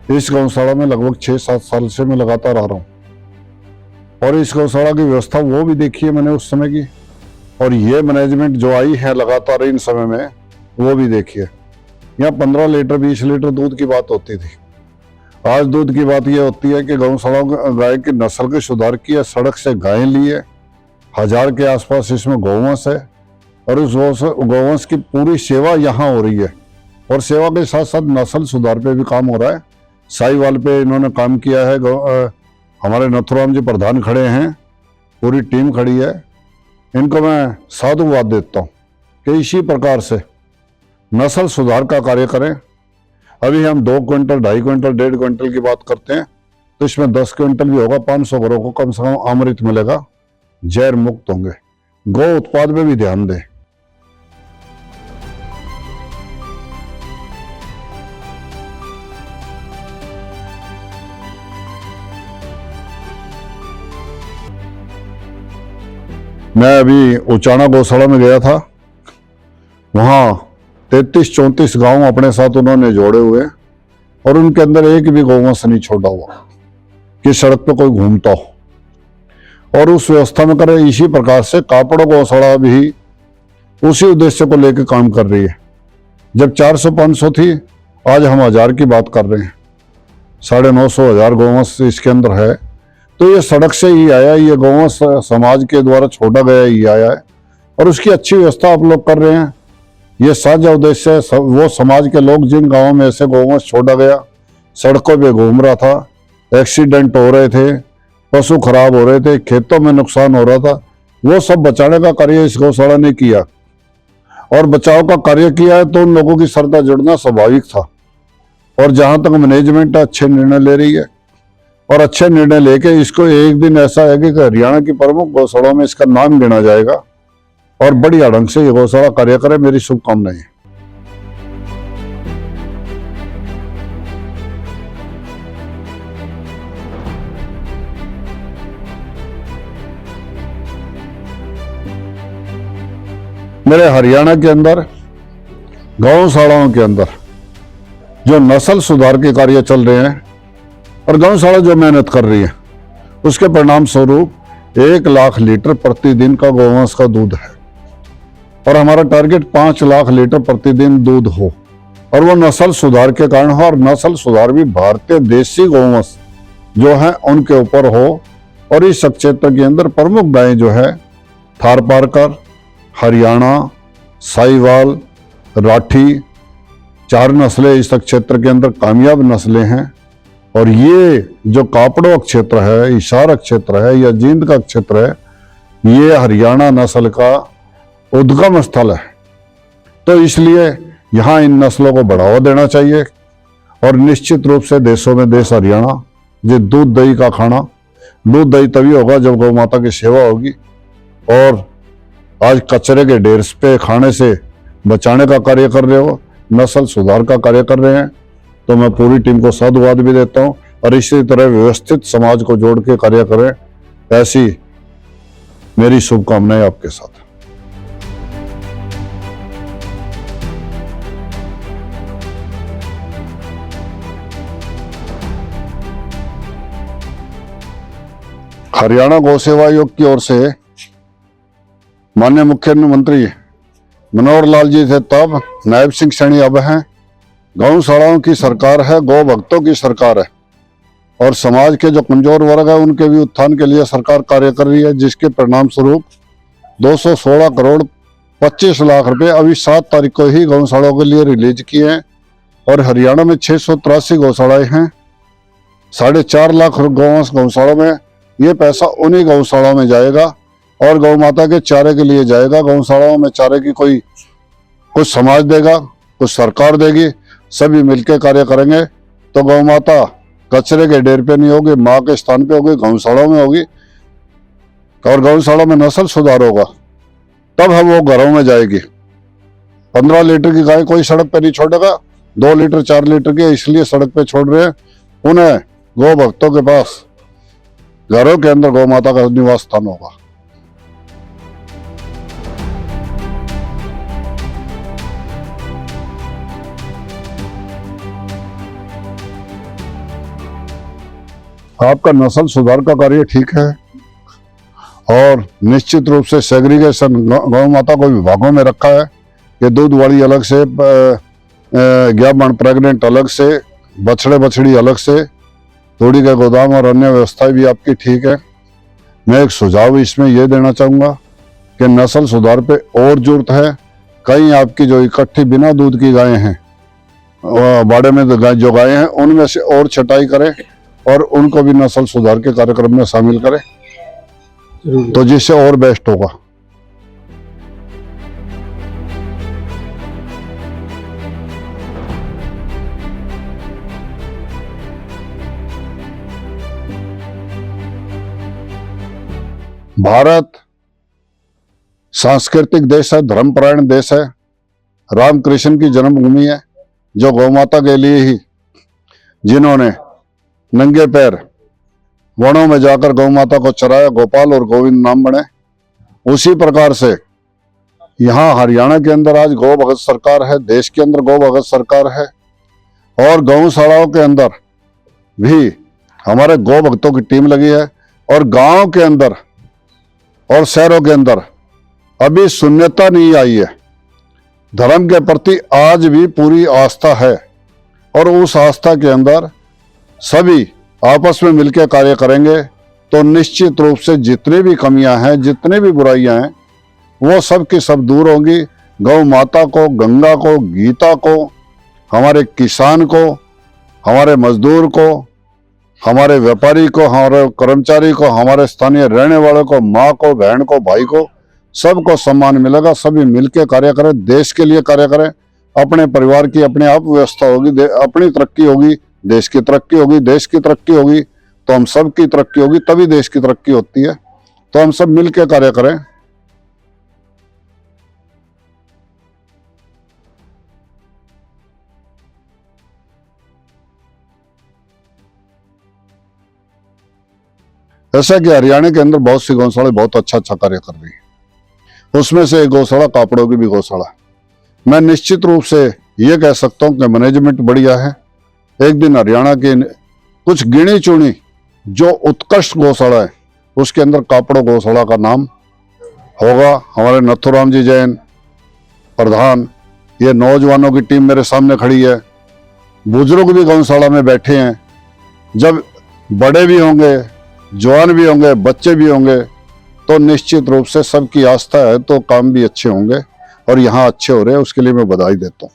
इस गौशाला में लगभग 6-7 साल से मैं लगातार आ रहा हूँ और इस गौशाला की व्यवस्था वो भी देखी है मैंने उस समय की, और ये मैनेजमेंट जो आई है लगातार इन समय में वो भी देखी है। यहाँ 15 लीटर 20 लीटर दूध की बात होती थी, आज दूध की बात ये होती है कि गौशाला गाय की नस्ल के सुधार की है, सड़क से गायें ली है, 1000 के आसपास इसमें गौवंश है और उस गौवंश की पूरी सेवा यहाँ हो रही है और सेवा के साथ साथ नस्ल सुधार पे भी काम हो रहा है। साहिवाल पे इन्होंने काम किया है, हमारे नथुराम जी प्रधान खड़े हैं, पूरी टीम खड़ी है। इनको मैं साधुवाद देता हूँ कि इसी प्रकार से नस्ल सुधार का कार्य करें। अभी हम 2 क्विंटल 2.5 क्विंटल 1.5 क्विंटल की बात करते हैं तो इसमें 10 क्विंटल भी होगा, 500 घरों को कम से कम अमृत मिलेगा, जहर मुक्त होंगे। गौ उत्पाद में भी ध्यान दें। मैं अभी उचाना गौशाला में गया था, वहां 33-34 गांव अपने साथ उन्होंने जोड़े हुए और उनके अंदर एक भी गौवंश नहीं छोड़ा हुआ कि सड़क पे कोई घूमता हो, और उस व्यवस्था में करे। इसी प्रकार से कापड़ो गौशाला भी उसी उद्देश्य को लेकर काम कर रही है। जब 400-500 थी, आज हम 1000 की बात कर रहे हैं, 950-1000 गौवंश इसके अंदर है। तो ये सड़क से ही आया, ये गौवंश समाज के द्वारा छोड़ा गया ही आया है और उसकी अच्छी व्यवस्था आप लोग कर रहे हैं। ये साझा उद्देश्य है, वो समाज के लोग जिन गांवों में ऐसे गौवंश छोड़ा गया, सड़कों पे घूम रहा था, एक्सीडेंट हो रहे थे, पशु खराब हो रहे थे, खेतों में नुकसान हो रहा था, वो सब बचाने का कार्य इस गौशाला ने किया और बचाव का कार्य किया है। तो उन लोगों की श्रद्धा जुड़ना स्वाभाविक था। और जहां तक मैनेजमेंट अच्छे निर्णय ले रही है और अच्छे निर्णय लेके इसको एक दिन ऐसा है कि हरियाणा की प्रमुख गौशालाओं में इसका नाम गिना जाएगा और बढ़िया ढंग से ये गौशाला कार्य करे। मेरी शुभकामनाएं। मेरे हरियाणा के अंदर गौशालाओं के अंदर जो नस्ल सुधार के कार्य चल रहे हैं और गौशाला जो मेहनत कर रही है, उसके परिणाम स्वरूप 1 लाख लीटर प्रतिदिन का गौवंश का दूध है और हमारा टारगेट 5 लाख लीटर प्रतिदिन दूध हो और वो नस्ल सुधार के कारण हो, और नस्ल सुधार भी भारतीय देसी गौवंश जो है उनके ऊपर हो। और इस क्षेत्र के अंदर प्रमुख गायें जो है थारपारकर, हरियाणा, साहिवाल, राठी, 4 नस्लें इस क्षेत्र के अंदर कामयाब नस्लें हैं। और ये जो कापड़ो क्षेत्र है, इशारा क्षेत्र है या जींद का क्षेत्र है, ये हरियाणा नस्ल का उद्गम स्थल है। तो इसलिए यहाँ इन नस्लों को बढ़ावा देना चाहिए और निश्चित रूप से देशों में देश हरियाणा जो दूध दही का खाना, दूध दही तभी होगा जब गौ माता की सेवा होगी। और आज कचरे के ढेर पे खाने से बचाने का कार्य कर रहे हो, नस्ल सुधार का कार्य कर रहे हैं, तो मैं पूरी टीम को साधुवाद भी देता हूं और इसी तरह व्यवस्थित समाज को जोड़ के कार्य करें, ऐसी मेरी शुभकामनाएं आपके साथ। हरियाणा गौ सेवा आयोग की ओर से माननीय मुख्यमंत्री मनोहर लाल जी थे तब, नायब सिंह सैनी अब हैं। गौशालाओं की सरकार है, गौ भक्तों की सरकार है और समाज के जो कमजोर वर्ग है उनके भी उत्थान के लिए सरकार कार्य कर रही है, जिसके परिणाम स्वरूप 216 करोड़ 25 लाख रुपए अभी 7 तारीख को ही गौशालाओं के लिए रिलीज किए हैं। और हरियाणा में 683 गौशालाएं हैं, 4.5 लाख गौशालाओं में ये पैसा उन्हीं गौशालाओं में जाएगा और गौ माता के चारे के लिए जाएगा। गौशालाओं में चारे की कुछ समाज देगा, कुछ सरकार देगी, सभी मिलकर कार्य करेंगे तो गौ माता कचरे के ढेर पे नहीं होगी, माँ के स्थान पे होगी, गौशालाओं में होगी और गौशाला में नस्ल सुधार होगा, तब हम वो घरों में जाएगी। 15 लीटर की गाय कोई सड़क पे नहीं छोड़ेगा, 2 लीटर 4 लीटर की इसलिए सड़क पे छोड़ रहे हैं। उन्हें गौ भक्तों के पास घरों के अंदर गौ माता का निवास स्थान होगा। आपका नस्ल सुधार का कार्य ठीक है और निश्चित रूप से सेग्रीगेशन गौ माता को विभागों में रखा है कि दूध वाली अलग से, ज्ञापन प्रेग्नेंट अलग से, बछड़े बछड़ी अलग से, तोड़ी के गोदाम और अन्य व्यवस्थाएं भी आपकी ठीक है। मैं एक सुझाव इसमें यह देना चाहूँगा कि नस्ल सुधार पे और जरूरत है। कहीं आपकी जो इकट्ठी बिना दूध की गायें हैं, बाड़े में जो गायें हैं, उनमें से और छटाई करें और उनको भी नस्ल सुधार के कार्यक्रम में शामिल करें, तो जिससे और बेस्ट होगा। भारत सांस्कृतिक देश है, धर्मपरायण देश है, रामकृष्ण की जन्मभूमि है, जो गौ माता के लिए ही जिन्होंने नंगे पैर वनों में जाकर गौ माता को चराया, गोपाल और गोविंद नाम बने। उसी प्रकार से यहाँ हरियाणा के अंदर आज गौ भगत सरकार है, देश के अंदर गौ भगत सरकार है और गौशालाओं के अंदर भी हमारे गौ भक्तों की टीम लगी है। और गांव के अंदर और शहरों के अंदर अभी शून्यता नहीं आई है। धर्म के प्रति आज भी पूरी आस्था है और उस आस्था के अंदर सभी आपस में मिलकर कार्य करेंगे तो निश्चित रूप से जितनी भी कमियां हैं, जितनी भी बुराइयां हैं, वो सब की सब दूर होंगी। गौ माता को, गंगा को, गीता को, हमारे किसान को, हमारे मजदूर को, हमारे व्यापारी को, हमारे कर्मचारी को, हमारे स्थानीय रहने वालों को, माँ को, बहन को, भाई को, सबको सम्मान मिलेगा। सभी मिलकर कार्य करें, देश के लिए कार्य करें। अपने परिवार की अपने आप व्यवस्था होगी, अपनी तरक्की होगी, देश की तरक्की होगी। देश की तरक्की होगी तो हम सब की तरक्की होगी, तभी देश की तरक्की होती है। तो हम सब मिलकर कार्य करें। ऐसा कि हरियाणा के अंदर बहुत सी गौशाला बहुत अच्छा कार्य कर रही है। उसमें से एक गौशाला कापड़ों की भी गौशाला। मैं निश्चित रूप से ये कह सकता हूँ कि मैनेजमेंट बढ़िया है। एक दिन हरियाणा के कुछ गिनी चुनी जो उत्कृष्ट गौशाला है उसके अंदर कापड़ों गौशाला का नाम होगा। हमारे नथुराम जी जैन प्रधान, ये नौजवानों की टीम मेरे सामने खड़ी है, बुजुर्ग भी गौशाला में बैठे हैं। जब बड़े भी होंगे, जवान भी होंगे, बच्चे भी होंगे, तो निश्चित रूप से सबकी आस्था है तो काम भी अच्छे होंगे और यहाँ अच्छे हो रहे हैं, उसके लिए मैं बधाई देता हूँ।